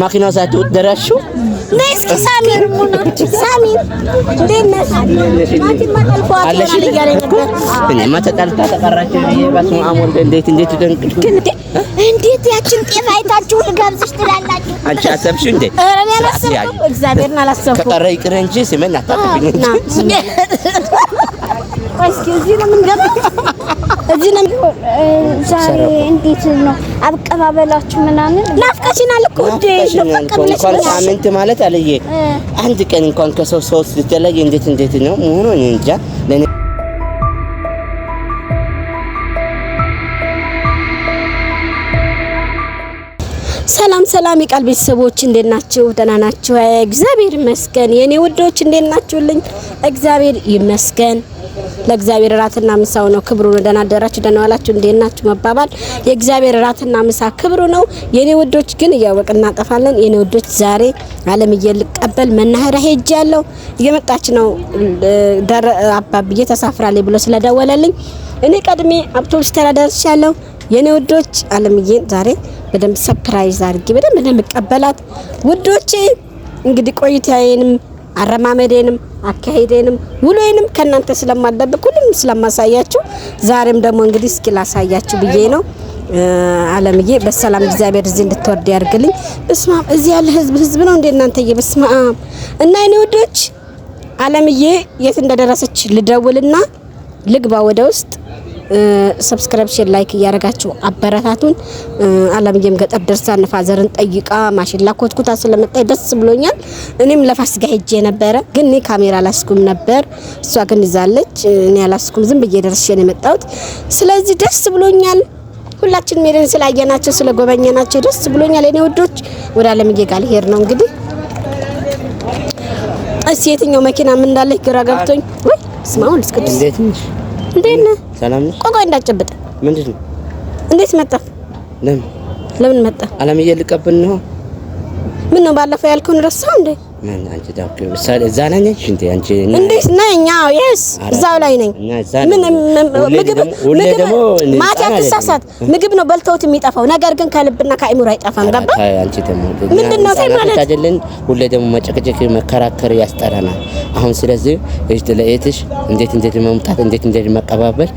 ማኪናው ሳትወጥ ደራሽው ነስኪ ሳሚር ደነስ ማቲ ማጠልፏት አለሽ ይያለኝ ነበር እኔማ ተጣልታ ተቀራች በስመ አብ ወልድ እንዴት እንዴት ያችን ጤፍ አይታችሁ ልጋብዝሽ ትላላችሁ አንቺ አሰብሽ እንዴ እኔ አላሰብኩም እግዚአብሔርን አላሰብኩም ከቀረ ይቅር እንጂ ስሜን አታጥብኝ እንጂ እስኪ እዚህ ነው የምንገባው እዚህ ነው ዛሬ እንዴት ነው አቀባበላችሁ ምናምን ናፍቀሽናል እኮ እንዴ እንኳን ሳምንት ማለት አለየ አንድ ቀን እንኳን ከሰው ሶስት ልትለይ እንዴት ነው መሆኑ እንጃ ለኔ ሰላም የቃል ቤተሰቦች እንዴት ናችሁ? ደህና ናችሁ? እግዚአብሔር ይመስገን። የኔ ውዶች እንዴት ናችሁልኝ? እግዚአብሔር ይመስገን። ለእግዚአብሔር ራትና ምሳው ነው ክብሩ ነው። ደህና አደራችሁ ደህና ዋላችሁ እንዴት ናችሁ መባባል የእግዚአብሔር ራትና ምሳ ክብሩ ነው። የኔ ውዶች ግን እያወቅን እናጠፋለን። የኔ ውዶች ዛሬ አለምዬ ልቀበል መናኸሪያ ሄጃለሁ። እየመጣች ነው አባብዬ ተሳፍራለች ብሎ ስለደወለልኝ እኔ ቀድሜ አውቶቡስ ተራ ደርሻለሁ። የኔ ውዶች አለምዬ ዛሬ በደንብ ሰርፕራይዝ አድርጌ በደንብ ቀበላት። ውዶቼ እንግዲህ ቆይታዬንም አረማመዴንም አካሄዴንም ውሎዬንም ከናንተ ስለማደብቅ ሁሉም ስለማሳያችሁ ዛሬም ደግሞ እንግዲህ እስኪ ላሳያችሁ ብዬ ነው። አለምዬ በሰላም እግዚአብሔር እዚህ እንድትወርድ ያርግልኝ። በስማም እዚህ ያለ ህዝብ ነው እንደ እናንተዬ በስማም እና የኔ ውዶች አለምዬ የት እንደደረሰች ልደውልና ልግባ ወደ ውስጥ ሰብስክራይብ ላይክ እያረጋችሁ አበረታቱን። አለምዬም ገጠር ደርሳ ነፋዘርን ጠይቃ ማሽላ ኮትኩታ ስለመጣይ ደስ ብሎኛል። እኔም ለፋሲካ ሄጄ ነበረ ግን እኔ ካሜራ አላስኩም ነበር እሷ ግን ይዛለች እኔ አላስኩም ዝም ብዬ ደርሼ ነው የመጣሁት። ስለዚህ ደስ ብሎኛል። ሁላችንም ሄደን ስላየናቸው ስለጎበኘናቸው ደስ ብሎኛል። እኔ ወዶች ወደ አለምዬ ጋር ልሄድ ነው እንግዲህ እሺ የትኛው መኪና ምን እንዳለ ግራ ገብቶኝ ወይ ስማው ልስቅድስ እንዴት ነህ? ሰላም ነህ? ቆቆ እንዳጨብጥ ምንድነው? እንዴት መጣ? ለምን መጣ? አለምዬ ልቀበል ነው። ምን ነው ባለፈው ያልከውን ረሳው እንዴ? ምን አንቺ ዳክ ምሳሌ እዛ ላይ ነሽ እንዴ አንቺ? እንዴት ነኝ? አዎ የስ እዛው ላይ ነኝ። ምን ምግብ ማታ ተሳሳት ምግብ ነው በልተውት የሚጠፋው ነገር ግን ከልብና ከአይሙራ አይጠፋም። ገባ? አንቺ ደግሞ ምንድነው ማለት አይደለን? ሁሌ ደግሞ መጨቅጨቅ መከራከር ያስጠራናል። አሁን ስለዚህ እጅ ለእህትሽ እንዴት መምጣት እንዴት መቀባበል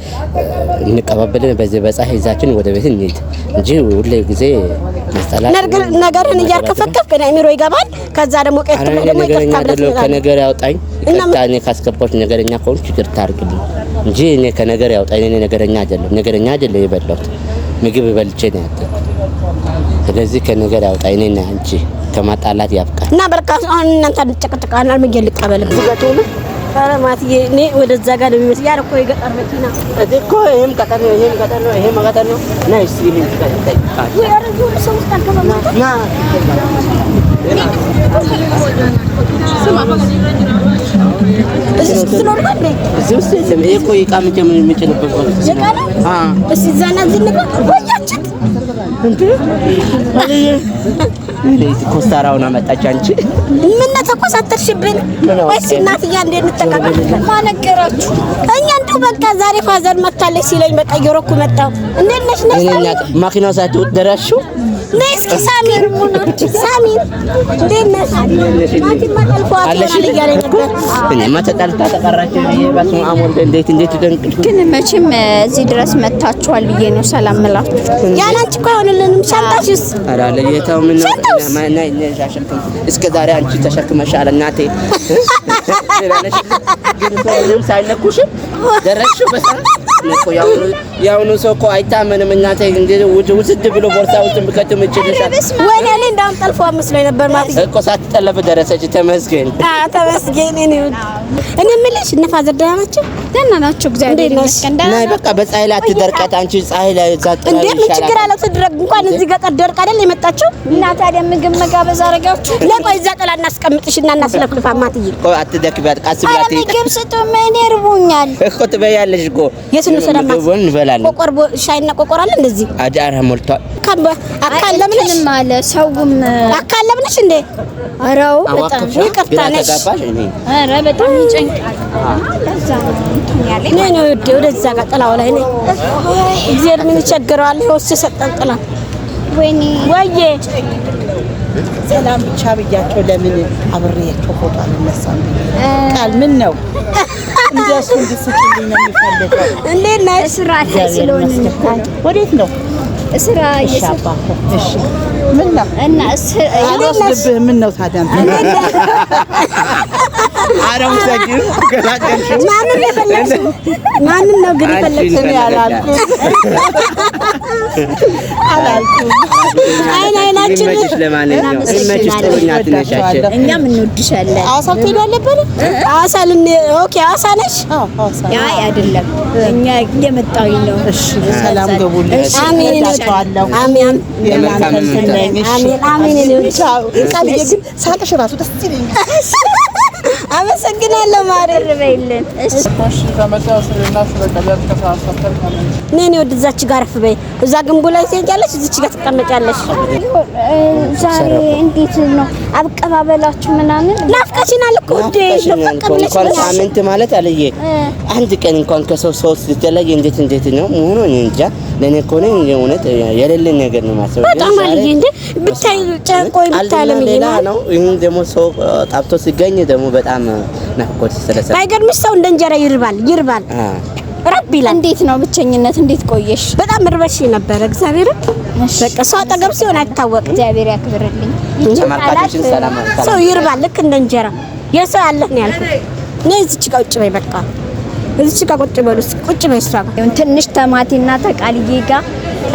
እንቀባበልን በዚህ በፀሐይ ይዛችን ወደ ቤት እንሂድ እንጂ ሁሌ ጊዜ ማስተላለፍ ነገርን እያርከፈከፍክ አይሙራ ይገባል። ከዛ ደግሞ ከነገር ያውጣኝ ከታኔ ካስከባች ነገረኛ ከሆነ ችግር ታርግልኝ እንጂ እኔ ከነገር ያውጣኝ እኔ ነገረኛ አይደለም የበላሁት ምግብ በልቼ ነው ያደረኩት። ስለዚህ ከነገር ያውጣኝ እኔና አንቺ ከማጣላት ያብቃል እና በርካታ አሁን እናንተ ተጨቅጭቃናል ምን ልቀበል ብገቶሉ አረማትዬ እኔ ወደዛ ጋር ነው የሚመስል ያረኮ የገጠር መኪና እኮ ይሄም ቀጠር ነው ይሄ መቀጠር ነው እና እሺ ይሄን ይቀጥል ወይ አረጁ ሰው ተከፈማ ና እዚህ ኖርማል ነው እዚህ ውስጥ እኮ ይቃም ጀምር የሚጭንበት ነው እሺ ዛና ዝንቀ ወያችን እንዴ ለዚህ ኮስታራውና መጣች አንቺ ምን ተኮሳተርሽብን ወይስ እናትያ እንዴት እንተካከል ማነገራችሁ እኛ እንደው በቃ ዛሬ ፋዘር መታለች ሲለኝ በቃ እየሮኩ መጣው እንዴት ነሽ ማኪናው ሳትወጥ ደራሽው ነስኪ ሳሚር እንዴት ነሽ ማቲ ማጠልፏት ይያለኝ ነበር እኔማ ተጣልታ ተቀራች በስመ አብ ወልድ እንዴት ግን መቼም እዚህ ድረስ መታችኋል ብዬ ነው ሰላም ምላችሁ ያላንቺ እኮ አይሆንልንም ሻንጣሽስ ኧረ ለየታው ምን እስከ ዛሬ አንቺ ተሸክመሻል እናቴ ለነሽ ግን ሰውንም ሳይነኩሽ ደረሽ በሰዓት ነው ያውኑ ሰው እኮ አይታመንም እናቴ እንግዲህ ውስድ ብሎ ቦርሳ ውስጥ ምከተም ይችላል ወይኔ እኔ እንዳም ጠልፎ መስሎ ነበር ማለት እኮ ሳትጠለፍ ደረሰች ተመስገን ተመስገን እኔ ምልሽ ነፋዘር ደህና ናቸው እግዚአብሔር ይመስገን ናይ በቃ በፀሐይ ላይ አትደርቀት አንቺ ፀሐይ ላይ ዛጥራ እንዴ ምን ችግር አለው ትድረግ እንኳን እዚህ ገጠር ደርቅ አይደል የመጣችው እና ታዲያ ምግብ መጋበዝ አረጋችሁ ለቆይ እዛ ጥላ እናስቀምጥሽና እናስለፍልፋ ማትይ እኮ አትደክቢያት ቃስ ብላት ምግብ ስጡ ምን ይርቡኛል እኮ ትበያለሽ እኮ የስኑ ሰላም እንበላለን ቆቆር ሻይና ቆቆር አለ እንደዚህ አዳር ሞልቷል አካለምነሽ ማለ ሰውም አካለምነሽ እንዴ አራው በጣም ይከፍታነሽ አረ በጣም ይጨንቃል ለዛ ነው እንትን ያለኝ ነው ወደዛ ጋር ጥላው ላይ ነኝ እግዚአብሔር ምን ይቸግራል ወስ ሰጠን ጥላ ወይኔ ወዬ ሰላም ብቻ ብያቸው ለምን አብሬያቸው ፎቶ አልነሳም? ቃል ምን ነው እንደሱ እንድትስቂልኝ ነው የሚፈልገው። እንዴት ነሽ? ስራ ላይ ስለሆነ ወዴት ነው ስራ እየሰባ? እሺ ምን ነው እና አልወስድብህ። ምን ነው ታዲያ አረም ሰግን ገላገልሽ። ማንን የፈለግሽው? ማንን ነው ግን የፈለግሽው? እኔ አላልኩም። አይናችን ይመችሽ። ለማንኛውም ይመችሽ። ጥሩ እናት ነሽ። እኛም እንወድሻለን። አዋሳ ትሄዱ አልነበረ? አዋሳ ኦኬ፣ አዋሳ ነሽ? አይ አይደለም፣ እኛ እየመጣሁኝ ነው። እሺ ሰላም ገቡልኝ። አሜን። እወዳችኋለሁ። አሜን የእናንተ እንትን ነኝ። አሜን አሜን። ቃልዬ ግን ሳቅሽ እራሱ ደስ ይለኛል። አመሰግናለሁ ማረር በይልን። እሺ ነኝ ወደዛች ጋር አረፍ በይ። እዛ ግንቡ ላይ ትሄጃለሽ፣ እዚች ጋር ትቀመጫለሽ። ዛሬ እንዴት ነው አቀባበላችሁ ምናምን? ናፍቀሽናል እኮ እንዴ! እንኳን ሳምንት ማለት አለየ አንድ ቀን እንኳን ከሰው ስትለይ እንዴት ነው መሆኑ እንጃ። ለኔ እኮ ነው እውነት የሌለን ነገር ነው ማሰብ። በጣም አለየ እንዴ! ብታይ ጨንቆይ ብታለም ሌላ ነው። ይሄን ደግሞ ሰው ጣብቶ ሲገኝ ደግሞ በጣም ናፍቆት ስለሰለ ባይገርምሽ ሰው እንደ እንጀራ ይርባል። ረብ ይላል። እንዴት ነው ብቸኝነት? እንዴት ቆየሽ? በጣም ርበሽ ነበር። እግዚአብሔር በቃ ሰው አጠገብ ሲሆን አይታወቅም። እግዚአብሔር ያክብርልኝ። ተመልካቾችን ሰላም ሰው ይርባል ልክ እንደ እንጀራ። የሰው ያለህ ነው ያልኩት። ነይ እዚች ጋር ቁጭ በይ። በቃ እዚች ጋር ቁጭ በሉ። ቁጭ በይ። እሷ ጋር ትንሽ ተማቲና ተቃልዬ ጋር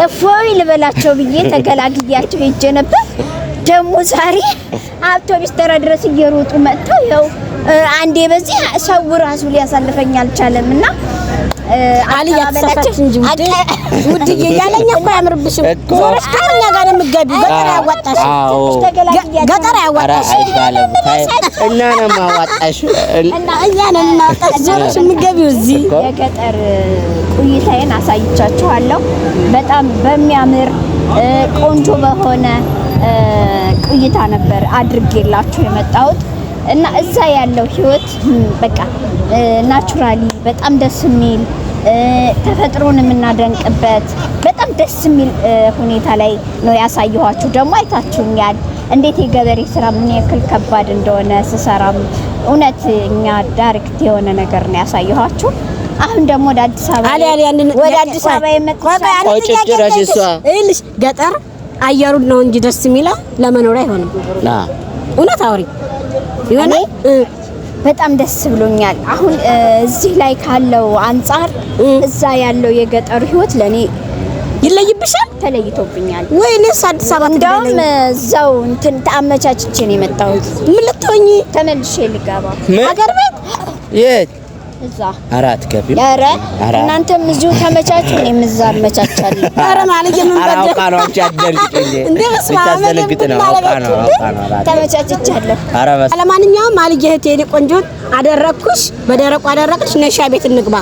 እፎይ ልበላቸው ብዬ ተገላግያቸው ሄጄ ነበር። ደግሞ ዛሬ አውቶቢስ ተራ ድረስ እየሮጡ መጥተው ያው አንዴ በዚህ ሰው ራሱ ሊያሳልፈኝ አልቻለምና አልያተሳሳች እንጂ ውድዬ ያለኛ እኮ ያምርብሽም። ዞረሽ ከኛ ጋር ነው የምትገቢው። ገጠር ያዋጣሽ። ገጠር ያዋጣሽ እና ነው ማዋጣሽ እና እኛ ነን እናውጣሽ። ዞረሽ የምትገቢው እዚህ የገጠር ቆይታዬን አሳይቻችኋለሁ። በጣም በሚያምር ቆንጆ በሆነ ቆይታ ነበር አድርጌላችሁ የመጣሁት እና እዛ ያለው ህይወት በቃ ናቹራሊ በጣም ደስ የሚል ተፈጥሮን የምናደንቅበት በጣም ደስ የሚል ሁኔታ ላይ ነው ያሳየኋችሁ። ደግሞ አይታችሁኛል እንዴት የገበሬ ስራ ምን ያክል ከባድ እንደሆነ ስሰራም እውነት እኛ ዳይሬክት የሆነ ነገር ነው ያሳየኋችሁ። አሁን ደግሞ ወደ አዲስ አበባ ይልሽ ገጠር አየሩን ነው እንጂ ደስ የሚለው ለመኖር አይሆንም። እውነት አውሪ ይሆነ በጣም ደስ ብሎኛል። አሁን እዚህ ላይ ካለው አንፃር እዛ ያለው የገጠሩ ህይወት ለኔ ይለይብሻል፣ ተለይቶብኛል። ወይኔስ አዲስ አበባ እንደውም እዛው እንትን ተአመቻችቼ ነው የመጣሁት። ምን ልትሆኚ? ተመልሼ ልገባ ሀገር ቤት የት እዛ አራት ከቢ ኧረ እናንተም እዚሁ ተመቻቹ፣ እኔም እዛ አመቻቻለሁ። ኧረ ማለት የምንበደ አውቃ ነው አንቺ አትደንግጪ እንዴ! በስመ አብ ተመቻችቻለሁ። ኧረ በስ ለማንኛውም ማልዬ እህቴ የእኔ ቆንጆ አደረኩሽ፣ በደረቁ አደረቅሽ። ነይ ሻይ ቤት እንግባ።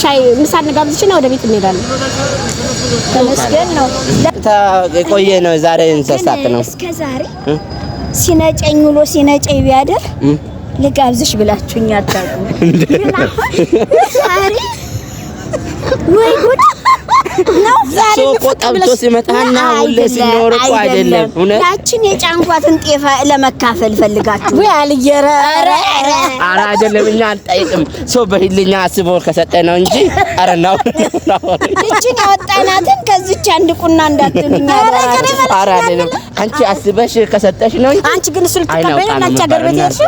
ሻይ ምሳ እንጋብዝሽና ወደ ቤት እንሄዳለን። ተመስገን ነው። የቆየ ነው ዛሬ እንሰሳት ነው እስከ ዛሬ ሲነጨኝ ውሎ ሲነጨኝ ቢያደር ልጋብዝሽ ብላችሁኝ አታውቁም። ዛሬ ወይ ጉድ ነው ዛሬ ቆጣብቶ ሲመጣና ሁሌ ሲኖር እኮ አይደለም። እውነት ያችን የጫንኳትን ጤፍ ለመካፈል ፈልጋችሁ ወይ አልየረ ኧረ አይደለም። እኛ አንጠይቅም። ሰው በህሊና አስቦ ከሰጠ ነው እንጂ ኧረ ነው እቺን ያወጣናትን ከዚች አንድ ቁና እንዳትሉኝ። ኧረ አይደለም። አንቺ አስበሽ ከሰጠሽ ነው እንጂ አንቺ ግን እሱ ልትቀበል ነው። አንቺ ሀገር ቤት ሄድሽ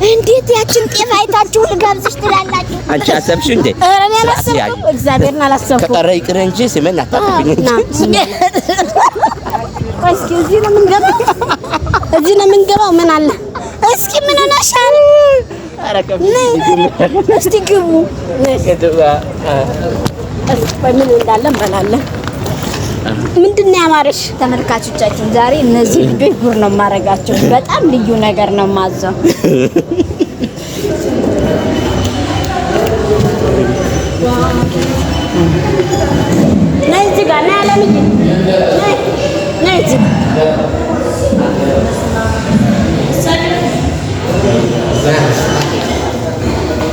እንዴት ያችን ጤፍ አይታችሁ ልጋብዝሽ ትላላችሁ? አንቺ አሰብሽ እንዴ? ኧረ እኔ አላሰብኩም፣ እግዚአብሔርን አላሰብኩም። ከቀረ ይቅር እንጂ ስሜን አታውቅብኝ እንጂ እስኪ እዚህ ነው የምንገባው፣ እዚህ ነው የምንገባው። ምን አለ እስኪ ምን ሆነሻል? ኧረ እስቲ ግቡ። ምን እንዳለ እንበላለን። ምንድን ነው ያማረሽ? ተመልካቾቻችን ዛሬ እነዚህ ልጆች ጉር ነው የማደርጋቸው። በጣም ልዩ ነገር ነው የማዘው። ነይ እዚህ ጋር ነይ አለምዬ፣ ነይ እዚህ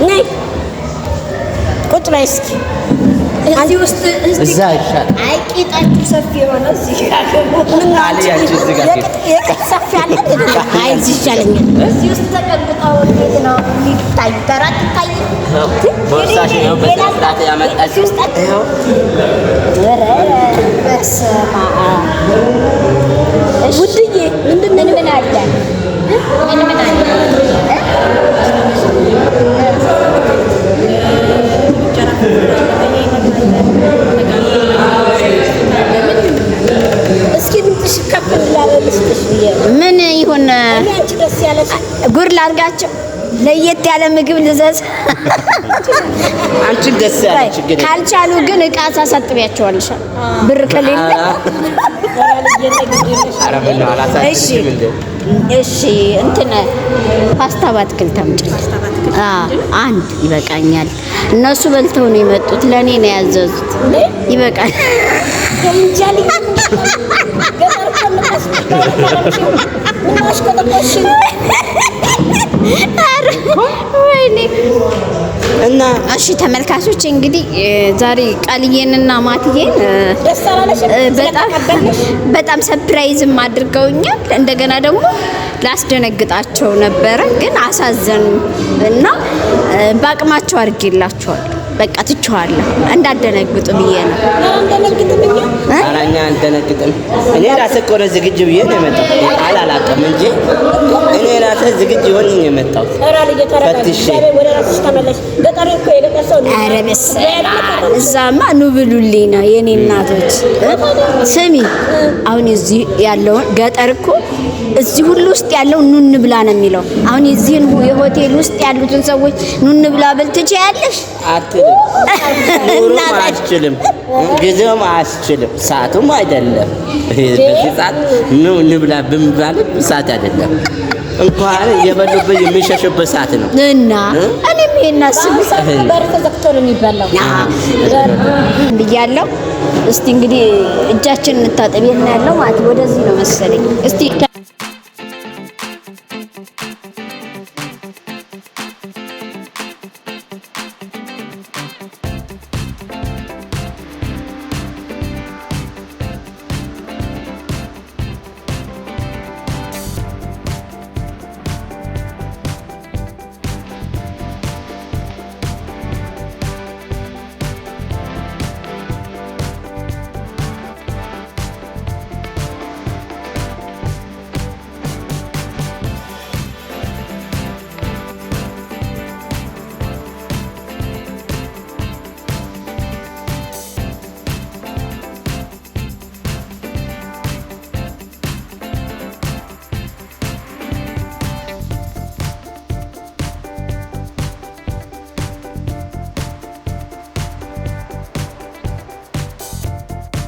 ነይ ቁጭ በይ እስኪ። እዛ ይሻላል። አይ ቂጣችሁ ሰፊ የሆነ እዚህ ጋር አልያችሁ እዚህ ጋር የቅጥ ሰፊ አለ። አይ እዚህ ይሻለኛል። እዚህ ውስጥ ተቀምጠው እንዴት ነው የሚታይ? ተራት ታይ ቦርሳሽ ነው በስርዓት ያመጣችው። ይኸው በስመ አብ። ውድዬ ምንድን ነው ምን አለ? ምን አለ? እስኪ ምንትሽ ከፍ ላለልስጥሽ ምን ይሁን? አንቺ ደስ ያለሽ ጉር ላድርጋቸው? ለየት ያለ ምግብ ልዘዝ? አንቺ ደስ ያለሽ ችግር ካልቻሉ ግን እቃ ሳሳጥቢያቸዋለሽ ብር ከሌለ። አረበና አላሳጥሽም እንዴ? እሺ እንትን ፓስታ በአትክልት አምጪልኝ። አንድ ይበቃኛል። እነሱ በልተው ነው የመጡት፣ ለኔ ነው ያዘዙት። ይበቃል። እና እሺ ተመልካቾች እንግዲህ ዛሬ ቃልዬንና ማትዬን በጣም ሰርፕራይዝም አድርገውኛል። እንደገና ደግሞ ላስደነግጣቸው ነበረ ግን አሳዘኑ እና በአቅማቸው አድርጌላቸዋል። በቃ ትችዋለሁ እንዳደነግጡ ብዬ ነው። አራኛ አልደነግጥም። እኔ ራሴ እኮ ነው ዝግጁ ብዬ ነው የመጣሁት። አላላቀም እንጂ እኔ ራሴ ዝግጁ ሆኜ ነው የመጣሁት። ፈትሼ ኧረ በስመ አብ እዛማ ኑ ብሉልኝ ነው የኔ እናቶች። ስሚ አሁን እዚህ ያለውን ገጠር እኮ እዚህ ሁሉ ውስጥ ያለው ኑ እንብላ ነው የሚለው። አሁን የዚህን የሆቴል ውስጥ ያሉትን ሰዎች ኑ እንብላ ብል ትችያለሽ? አትልም። ኑሮም አያስችልም፣ ጊዜውም አያስችልም፣ ሰዓቱም አይደለም። በዚህ ሰዓት ኑ እንብላ ብንባልም ሰዓት አይደለም። እንኳን የበሉበት የሚሸሹበት ሰዓት ነው እና እኔም ይሄን አስብ በር ተዘግቶ ነው የሚበላው ብያለሁ። እስቲ እንግዲህ እጃችንን እንታጠብ። የት ነው ያለው ማለት ወደዚህ ነው መሰለኝ። እስቲ